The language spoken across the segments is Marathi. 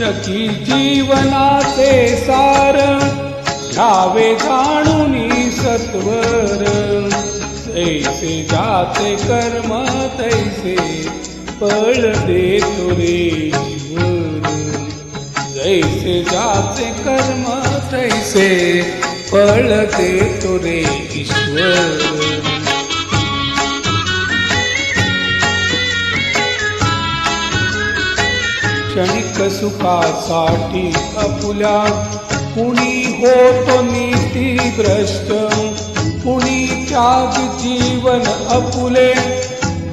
जगी जीवनाचे सार घ्यावे जाणूनी सत्वर जैसे जाते कर्म तैसे फळ देतो रे ईश्वर जैसे जाते कर्म तैसे फळ देतो रे ईश्वर क्षणिक सुखासाठी आपुल्या कुणी होतो नीतिभ्रष्ट कुणी त्याग जीवन आपुले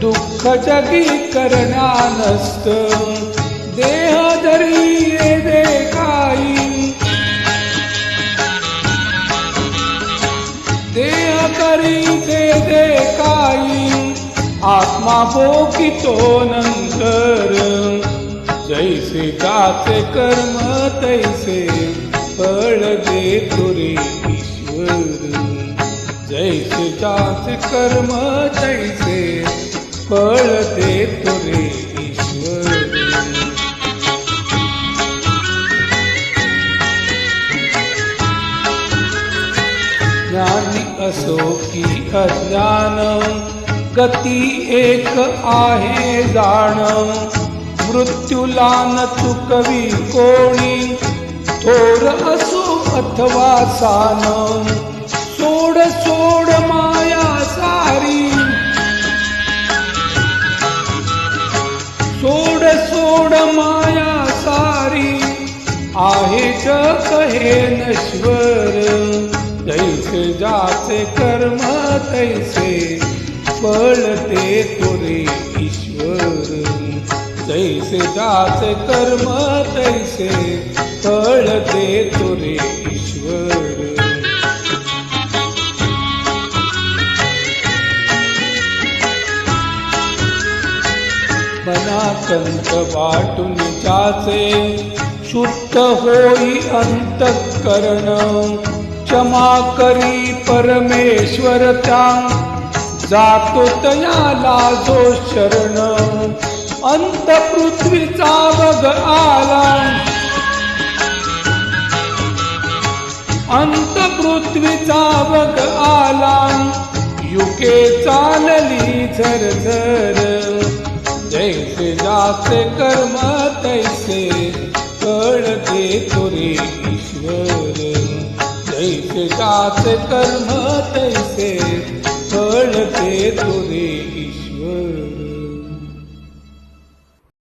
दुःख जगी करण्या नसत देह धरी दे काही देह करी दे काही आत्मा भोगितो नंतर जैसे जाते कर्म तैसे फळ देतो रे ईश्वर जैसे जाते कर्म तैसे फळ देतो रे ईश्वर ज्ञानी असो की अज्ञान गती एक आहे जाण मृत्यूला न चुकवी कोणी थोर असो अथवा सान सोड सोड माया सारी सोड सोड माया सारी आहे जग हे नश्वर जैसे जाते कर्म तैसे फळ देतो रे ईश्वर जैसे जाते कर्म तैसे फळ देतो रे ईश्वर मनाकंत वाटून जाचे शुद्ध होई अंतःकरण क्षमा करी परमेश्वर त्या जातो तयाला जो शरण अंत पृथ्वीचा बघ आला अंत पृथ्वीचा बघ आला युके चालली झरझर जैसे जाते कर्म तैसे फळ देतो रे ईश्वर जैसे जाते कर्म तैसे फळ देतो रे ईश्वर